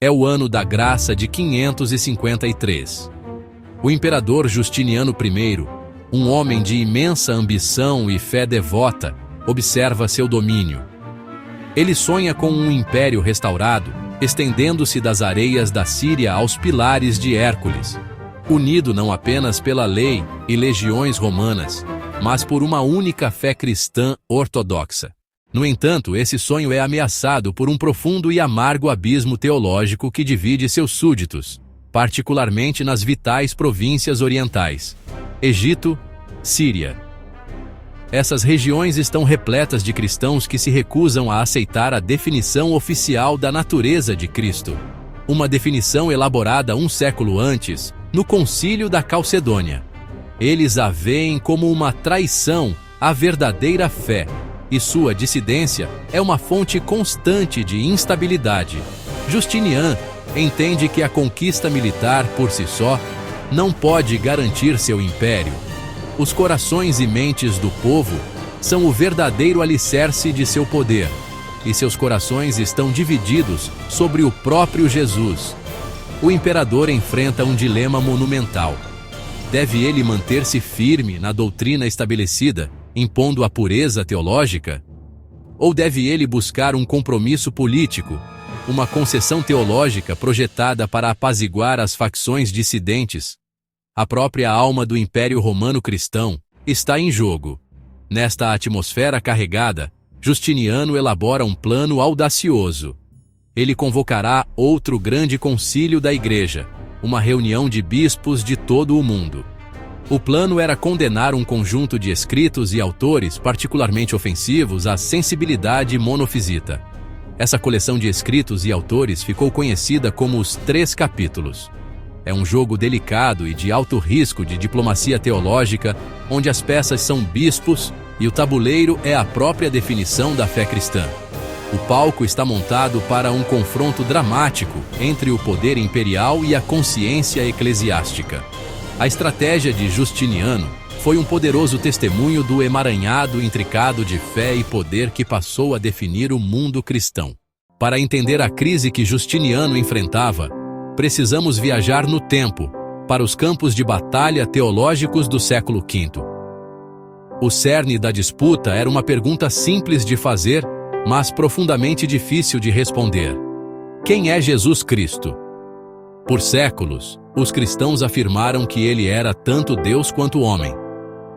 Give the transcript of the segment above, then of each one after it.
É o ano da graça de 553. O imperador Justiniano I, um homem de imensa ambição e fé devota, observa seu domínio. Ele sonha com um império restaurado, estendendo-se das areias da Síria aos pilares de Hércules, unido não apenas pela lei e legiões romanas, mas por uma única fé cristã ortodoxa. No entanto, esse sonho é ameaçado por um profundo e amargo abismo teológico que divide seus súditos, particularmente nas vitais províncias orientais: Egito, Síria. Essas regiões estão repletas de cristãos que se recusam a aceitar a definição oficial da natureza de Cristo, uma definição elaborada um século antes, no Concílio da Calcedônia. Eles a veem como uma traição à verdadeira fé, e sua dissidência é uma fonte constante de instabilidade. Justiniano entende que a conquista militar por si só não pode garantir seu império. Os corações e mentes do povo são o verdadeiro alicerce de seu poder, e seus corações estão divididos sobre o próprio Jesus. O imperador enfrenta um dilema monumental. Deve ele manter-se firme na doutrina estabelecida, impondo a pureza teológica? Ou deve ele buscar um compromisso político, uma concessão teológica projetada para apaziguar as facções dissidentes? A própria alma do Império Romano Cristão está em jogo. Nesta atmosfera carregada, Justiniano elabora um plano audacioso. Ele convocará outro grande concílio da Igreja, uma reunião de bispos de todo o mundo. O plano era condenar um conjunto de escritos e autores particularmente ofensivos à sensibilidade monofisita. Essa coleção de escritos e autores ficou conhecida como os 3 capítulos. É um jogo delicado e de alto risco de diplomacia teológica, onde as peças são bispos e o tabuleiro é a própria definição da fé cristã. O palco está montado para um confronto dramático entre o poder imperial e a consciência eclesiástica. A estratégia de Justiniano foi um poderoso testemunho do emaranhado intricado de fé e poder que passou a definir o mundo cristão. Para entender a crise que Justiniano enfrentava, precisamos viajar no tempo, para os campos de batalha teológicos do século V. O cerne da disputa era uma pergunta simples de fazer, mas profundamente difícil de responder: quem é Jesus Cristo? Por séculos, os cristãos afirmaram que ele era tanto Deus quanto homem.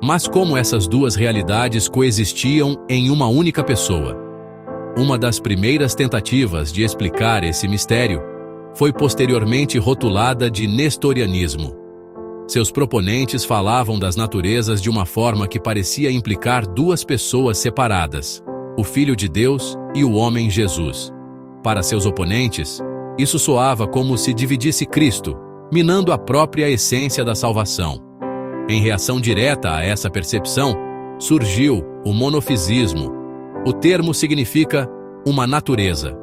Mas como essas duas realidades coexistiam em uma única pessoa? Uma das primeiras tentativas de explicar esse mistério foi posteriormente rotulada de nestorianismo. Seus proponentes falavam das naturezas de uma forma que parecia implicar duas pessoas separadas: o Filho de Deus e o homem Jesus. Para seus oponentes, isso soava como se dividisse Cristo, minando a própria essência da salvação. Em reação direta a essa percepção, surgiu o monofisismo. O termo significa uma natureza.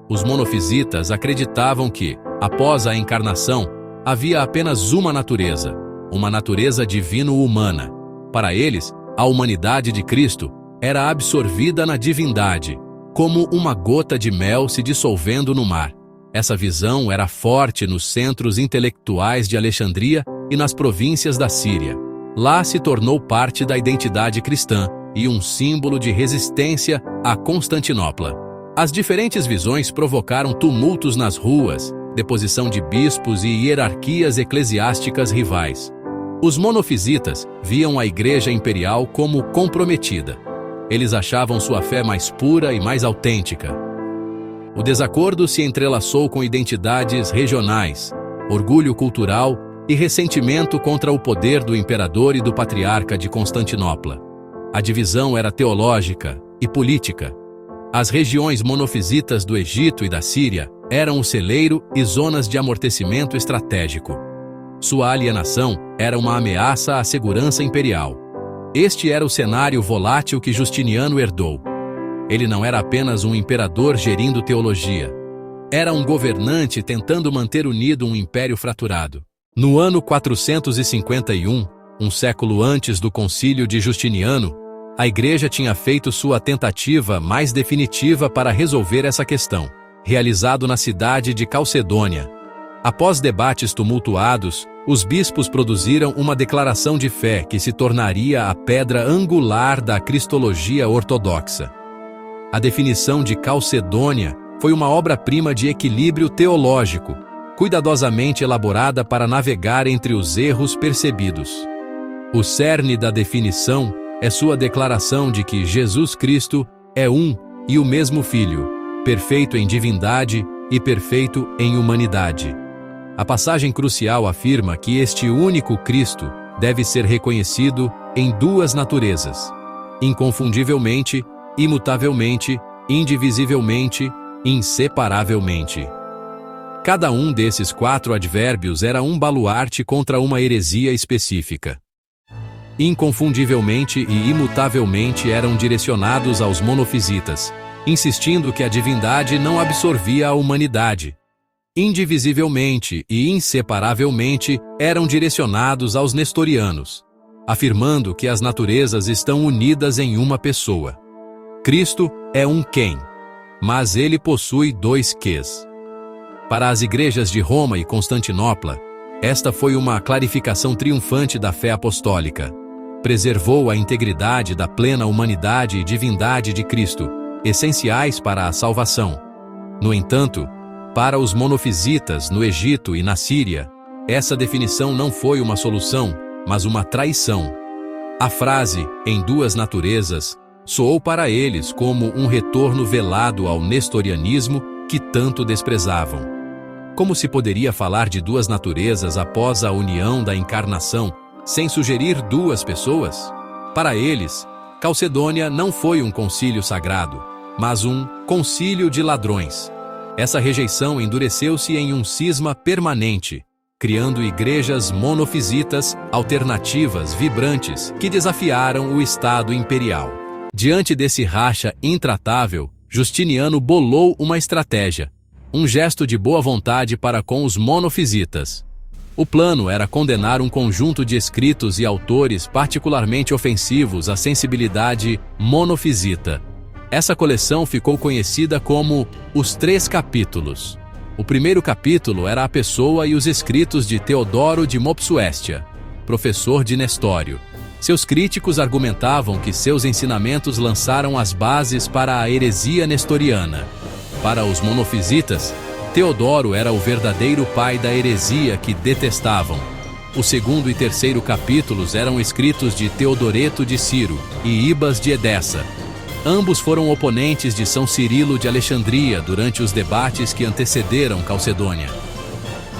Os monofisitas acreditavam que, após a encarnação, havia apenas uma natureza divino-humana. Para eles, a humanidade de Cristo era absorvida na divindade, como uma gota de mel se dissolvendo no mar. Essa visão era forte nos centros intelectuais de Alexandria e nas províncias da Síria. Lá se tornou parte da identidade cristã e um símbolo de resistência a Constantinopla. As diferentes visões provocaram tumultos nas ruas, deposição de bispos e hierarquias eclesiásticas rivais. Os monofisitas viam a Igreja Imperial como comprometida. Eles achavam sua fé mais pura e mais autêntica. O desacordo se entrelaçou com identidades regionais, orgulho cultural e ressentimento contra o poder do imperador e do patriarca de Constantinopla. A divisão era teológica e política. As regiões monofisitas do Egito e da Síria eram o celeiro e zonas de amortecimento estratégico. Sua alienação era uma ameaça à segurança imperial. Este era o cenário volátil que Justiniano herdou. Ele não era apenas um imperador gerindo teologia. Era um governante tentando manter unido um império fraturado. No ano 451, um século antes do concílio de Justiniano, a Igreja tinha feito sua tentativa mais definitiva para resolver essa questão. realizado na cidade de Calcedônia. Após debates tumultuados, os bispos produziram uma declaração de fé que se tornaria a pedra angular da cristologia ortodoxa. A definição de Calcedônia foi uma obra-prima de equilíbrio teológico, cuidadosamente elaborada para navegar entre os erros percebidos. O cerne da definição é sua declaração de que Jesus Cristo é um e o mesmo Filho, perfeito em divindade e perfeito em humanidade. A passagem crucial afirma que este único Cristo deve ser reconhecido em duas naturezas: inconfundivelmente, imutavelmente, indivisivelmente, inseparavelmente. Cada um desses 4 advérbios era um baluarte contra uma heresia específica. Inconfundivelmente e imutavelmente eram direcionados aos monofisitas, insistindo que a divindade não absorvia a humanidade. Indivisivelmente e inseparavelmente eram direcionados aos nestorianos, afirmando que as naturezas estão unidas em uma pessoa. Cristo é um quem, mas ele possui 2 quês. Para as igrejas de Roma e Constantinopla, esta foi uma clarificação triunfante da fé apostólica. Preservou a integridade da plena humanidade e divindade de Cristo, essenciais para a salvação. No entanto, para os monofisitas no Egito e na Síria, essa definição não foi uma solução, mas uma traição. A frase, em duas naturezas, soou para eles como um retorno velado ao nestorianismo que tanto desprezavam. Como se poderia falar de duas naturezas após a união da encarnação, sem sugerir 2 pessoas? Para eles, Calcedônia não foi um concílio sagrado, mas um concílio de ladrões. Essa rejeição endureceu-se em um cisma permanente, criando igrejas monofisitas, alternativas, vibrantes, que desafiaram o Estado imperial. Diante desse racha intratável, Justiniano bolou uma estratégia, um gesto de boa vontade para com os monofisitas. O plano era condenar um conjunto de escritos e autores particularmente ofensivos à sensibilidade monofisita. Essa coleção ficou conhecida como os 3 capítulos. O primeiro capítulo era a pessoa e os escritos de Teodoro de Mopsuestia, professor de Nestório. Seus críticos argumentavam que seus ensinamentos lançaram as bases para a heresia nestoriana. Para os monofisitas, Teodoro era o verdadeiro pai da heresia que detestavam. O segundo e terceiro capítulos eram escritos de Teodoreto de Ciro e Ibas de Edessa. Ambos foram oponentes de São Cirilo de Alexandria durante os debates que antecederam Calcedônia.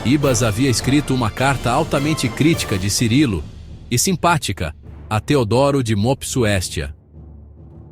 Ibas havia escrito uma carta altamente crítica de Cirilo e simpática a Teodoro de Mopsuestia.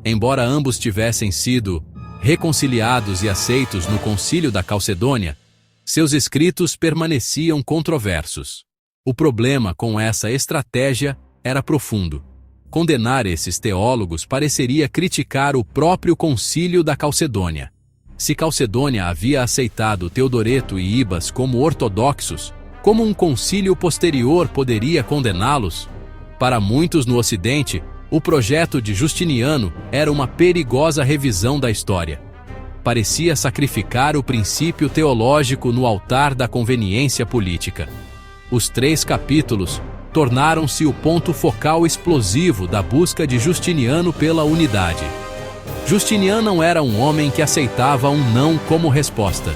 Embora ambos tivessem sido reconciliados e aceitos no concílio da Calcedônia, seus escritos permaneciam controversos. O problema com essa estratégia era profundo. Condenar esses teólogos pareceria criticar o próprio concílio da Calcedônia. Se Calcedônia havia aceitado Teodoreto e Ibas como ortodoxos, como um concílio posterior poderia condená-los? Para muitos no Ocidente, o projeto de Justiniano era uma perigosa revisão da história. Parecia sacrificar o princípio teológico no altar da conveniência política. Os 3 capítulos tornaram-se o ponto focal explosivo da busca de Justiniano pela unidade. Justiniano não era um homem que aceitava um não como resposta.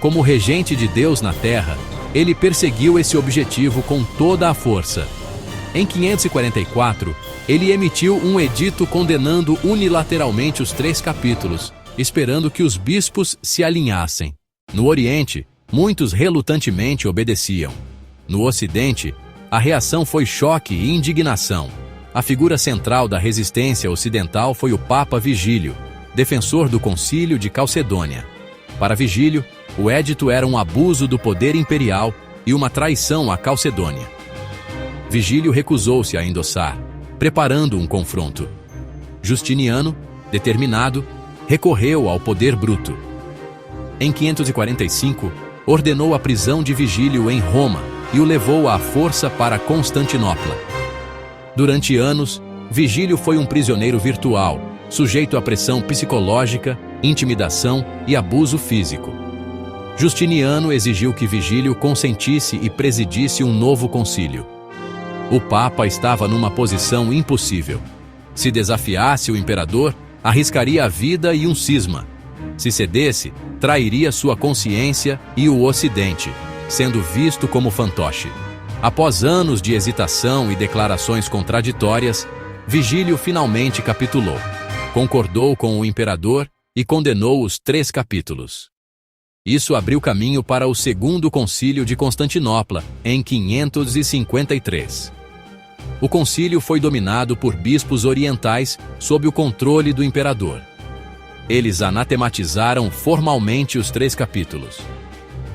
Como regente de Deus na terra, ele perseguiu esse objetivo com toda a força. Em 544, ele emitiu um edito condenando unilateralmente os 3 capítulos, esperando que os bispos se alinhassem. No Oriente, muitos relutantemente obedeciam. No Ocidente, a reação foi choque e indignação. A figura central da resistência ocidental foi o Papa Vigílio, defensor do Concílio de Calcedônia. Para Vigílio, o édito era um abuso do poder imperial e uma traição à Calcedônia. Vigílio recusou-se a endossar, preparando um confronto. Justiniano, determinado, recorreu ao poder bruto. Em 545, ordenou a prisão de Vigílio em Roma e o levou à força para Constantinopla. Durante anos, Vigílio foi um prisioneiro virtual, sujeito à pressão psicológica intimidação e abuso físico. Justiniano exigiu que Vigílio consentisse e presidisse um novo concílio. O Papa estava numa posição impossível. Se desafiasse o imperador, arriscaria a vida e um cisma. Se cedesse, trairia sua consciência e o Ocidente, sendo visto como fantoche. Após anos de hesitação e declarações contraditórias, Vigílio finalmente capitulou. Concordou com o imperador e condenou os 3 capítulos. Isso abriu caminho para o Segundo Concílio de Constantinopla, em 553. O concílio foi dominado por bispos orientais sob o controle do imperador. Eles anatematizaram formalmente os 3 capítulos.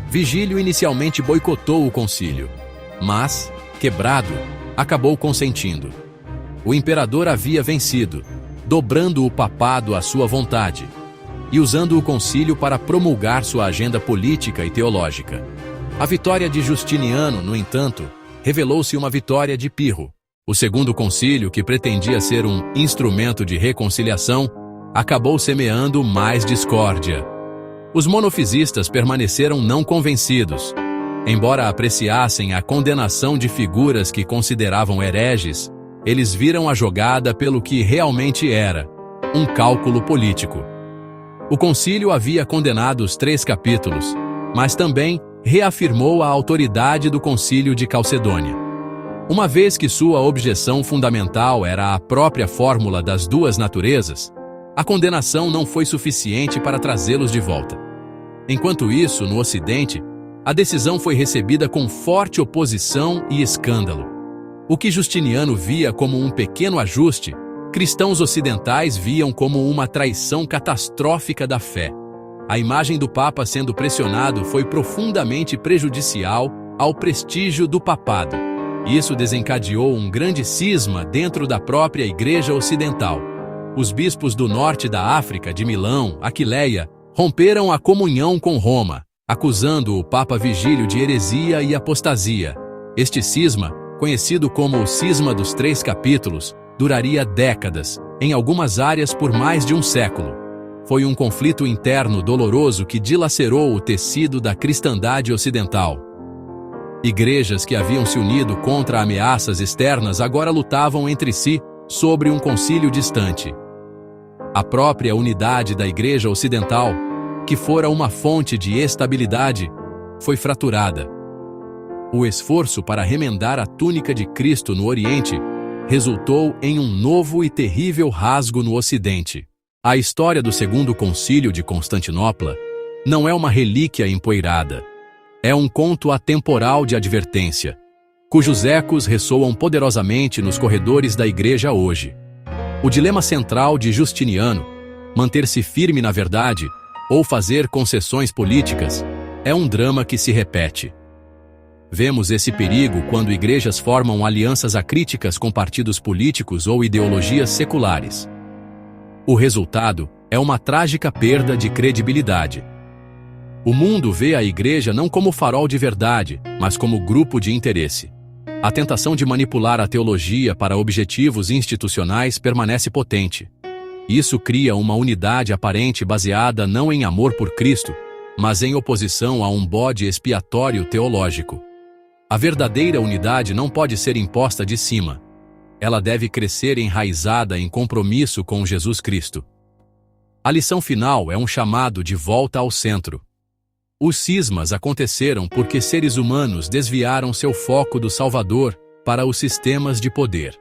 Vigílio inicialmente boicotou o concílio, mas, quebrado, acabou consentindo. O imperador havia vencido, dobrando o papado à sua vontade, e usando o concílio para promulgar sua agenda política e teológica. A vitória de Justiniano, no entanto, revelou-se uma vitória de Pirro. O Segundo Concílio, que pretendia ser um instrumento de reconciliação, acabou semeando mais discórdia. Os monofisistas permaneceram não convencidos. Embora apreciassem a condenação de figuras que consideravam hereges, eles viram a jogada pelo que realmente era, um cálculo político. O concílio havia condenado os 3 capítulos, mas também reafirmou a autoridade do concílio de Calcedônia. Uma vez que sua objeção fundamental era a própria fórmula das 2 naturezas, a condenação não foi suficiente para trazê-los de volta. Enquanto isso, no Ocidente, a decisão foi recebida com forte oposição e escândalo. O que Justiniano via como um pequeno ajuste, cristãos ocidentais viam como uma traição catastrófica da fé. A imagem do Papa sendo pressionado foi profundamente prejudicial ao prestígio do papado. Isso desencadeou um grande cisma dentro da própria Igreja Ocidental. Os bispos do norte da África, de Milão, Aquileia, romperam a comunhão com Roma, acusando o Papa Vigílio de heresia e apostasia. Este cisma, conhecido como o Cisma dos 3 capítulos, duraria décadas, em algumas áreas por mais de um século. Foi um conflito interno doloroso que dilacerou o tecido da cristandade ocidental. Igrejas que haviam se unido contra ameaças externas agora lutavam entre si sobre um concílio distante. A própria unidade da Igreja Ocidental, que fora uma fonte de estabilidade, foi fraturada. O esforço para remendar a túnica de Cristo no Oriente resultou em um novo e terrível rasgo no Ocidente. A história do Segundo Concílio de Constantinopla não é uma relíquia empoeirada. É um conto atemporal de advertência, cujos ecos ressoam poderosamente nos corredores da Igreja hoje. O dilema central de Justiniano, manter-se firme na verdade ou fazer concessões políticas, é um drama que se repete. Vemos esse perigo quando igrejas formam alianças acríticas com partidos políticos ou ideologias seculares. O resultado é uma trágica perda de credibilidade. O mundo vê a igreja não como farol de verdade, mas como grupo de interesse. A tentação de manipular a teologia para objetivos institucionais permanece potente. Isso cria uma unidade aparente baseada não em amor por Cristo, mas em oposição a um bode expiatório teológico. A verdadeira unidade não pode ser imposta de cima. Ela deve crescer enraizada em compromisso com Jesus Cristo. A lição final é um chamado de volta ao centro. Os cismas aconteceram porque seres humanos desviaram seu foco do Salvador para os sistemas de poder.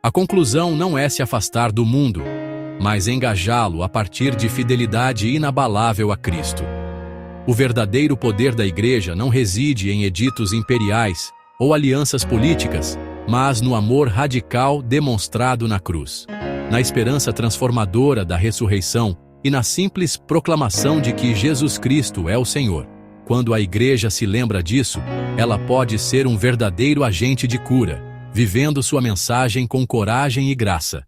A conclusão não é se afastar do mundo, mas engajá-lo a partir de fidelidade inabalável a Cristo. O verdadeiro poder da Igreja não reside em editos imperiais ou alianças políticas, mas no amor radical demonstrado na cruz, na esperança transformadora da ressurreição e na simples proclamação de que Jesus Cristo é o Senhor. Quando a Igreja se lembra disso, ela pode ser um verdadeiro agente de cura, vivendo sua mensagem com coragem e graça.